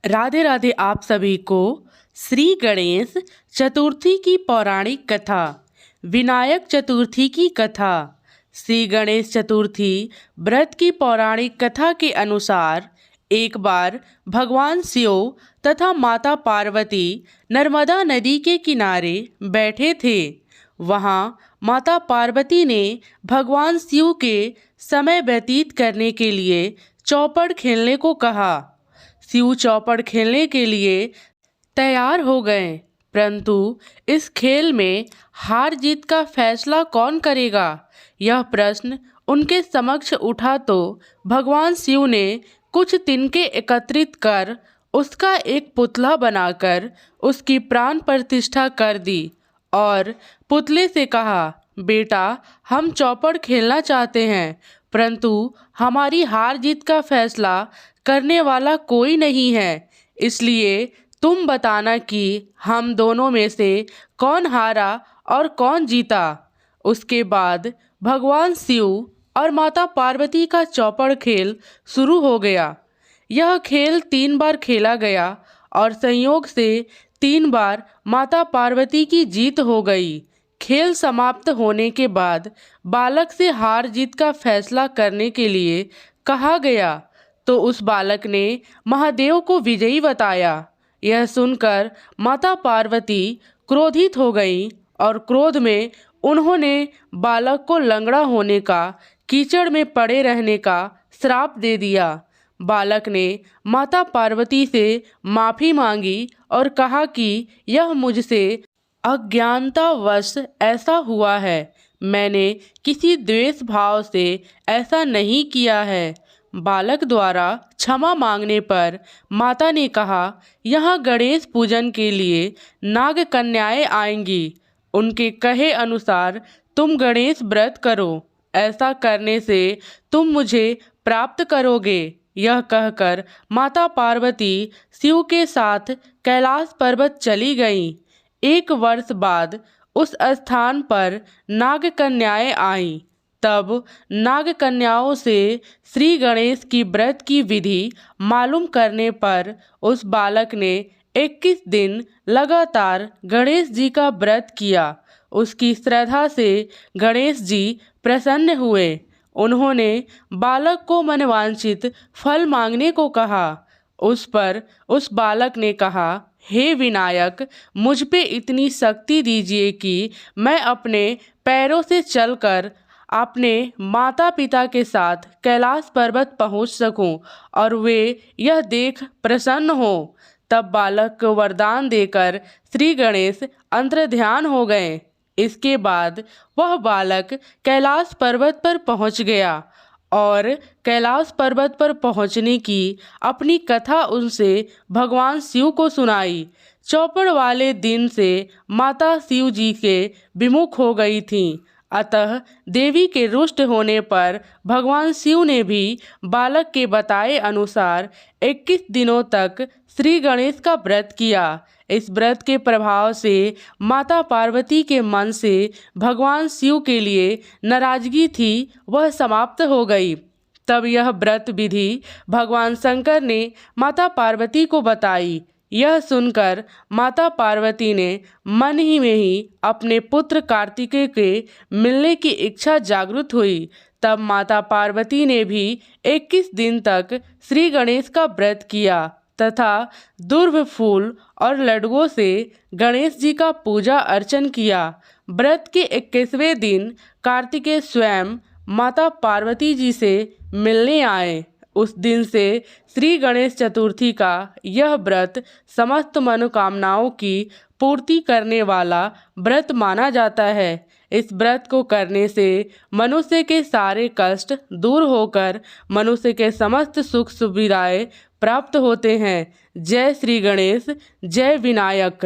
राधे राधे आप सभी को श्री गणेश चतुर्थी की पौराणिक कथा। विनायक चतुर्थी की कथा। श्री गणेश चतुर्थी व्रत की पौराणिक कथा के अनुसार एक बार भगवान शिव तथा माता पार्वती नर्मदा नदी के किनारे बैठे थे। वहाँ माता पार्वती ने भगवान शिव के समय व्यतीत करने के लिए चौपड़ खेलने को कहा। शिव चौपड़ खेलने के लिए तैयार हो गए, परंतु इस खेल में हार जीत का फैसला कौन करेगा, यह प्रश्न उनके समक्ष उठा तो भगवान शिव ने कुछ तिनके एकत्रित कर उसका एक पुतला बनाकर उसकी प्राण प्रतिष्ठा कर दी और पुतले से कहा, बेटा हम चौपड़ खेलना चाहते हैं, परंतु हमारी हार जीत का फैसला करने वाला कोई नहीं है, इसलिए तुम बताना कि हम दोनों में से कौन हारा और कौन जीता। उसके बाद भगवान शिव और माता पार्वती का चौपड़ खेल शुरू हो गया। यह खेल 3 बार खेला गया और संयोग से 3 बार माता पार्वती की जीत हो गई। खेल समाप्त होने के बाद बालक से हार जीत का फैसला करने के लिए कहा गया, तो उस बालक ने महादेव को विजयी बताया। यह सुनकर माता पार्वती क्रोधित हो गईं और क्रोध में उन्होंने बालक को लंगड़ा होने का, कीचड़ में पड़े रहने का श्राप दे दिया। बालक ने माता पार्वती से माफ़ी मांगी और कहा कि यह मुझसे अज्ञानतावश ऐसा हुआ है, मैंने किसी द्वेष भाव से ऐसा नहीं किया है। बालक द्वारा क्षमा मांगने पर माता ने कहा, यहाँ गणेश पूजन के लिए नाग कन्याएं आएंगी, उनके कहे अनुसार तुम गणेश व्रत करो, ऐसा करने से तुम मुझे प्राप्त करोगे। यह कहकर माता पार्वती शिव के साथ कैलाश पर्वत चली गईं। 1 वर्ष बाद उस स्थान पर नाग कन्याएं आईं। तब नाग कन्याओं से श्री गणेश की व्रत की विधि मालूम करने पर उस बालक ने 21 दिन लगातार गणेश जी का व्रत किया। उसकी श्रद्धा से गणेश जी प्रसन्न हुए। उन्होंने बालक को मनवांछित फल मांगने को कहा। उस पर उस बालक ने कहा, हे विनायक, मुझ पे इतनी शक्ति दीजिए कि मैं अपने पैरों से चलकर अपने माता पिता के साथ कैलाश पर्वत पहुंच सकूं और वे यह देख प्रसन्न हो। तब बालक को वरदान देकर श्री गणेश अंतर्ध्यान हो गए। इसके बाद वह बालक कैलाश पर्वत पर पहुंच गया और कैलाश पर्वत पर पहुंचने की अपनी कथा उनसे भगवान शिव को सुनाई। चौपड़ वाले दिन से माता शिव जी के विमुख हो गई थीं, अतः देवी के रुष्ट होने पर भगवान शिव ने भी बालक के बताए अनुसार 21 दिनों तक श्री गणेश का व्रत किया। इस व्रत के प्रभाव से माता पार्वती के मन से भगवान शिव के लिए नाराजगी थी, वह समाप्त हो गई। तब यह व्रत विधि भगवान शंकर ने माता पार्वती को बताई। यह सुनकर माता पार्वती ने मन ही में ही अपने पुत्र कार्तिकेय के मिलने की इच्छा जागृत हुई। तब माता पार्वती ने भी 21 दिन तक श्री गणेश का व्रत किया तथा दुर्भ फूल और लड्डुओं से गणेश जी का पूजा अर्चन किया। व्रत के 21वें दिन कार्तिकेय स्वयं माता पार्वती जी से मिलने आए। उस दिन से श्री गणेश चतुर्थी का यह व्रत समस्त मनोकामनाओं की पूर्ति करने वाला व्रत माना जाता है। इस व्रत को करने से मनुष्य के सारे कष्ट दूर होकर मनुष्य के समस्त सुख सुविधाएं प्राप्त होते हैं। जय श्री गणेश, जय विनायक।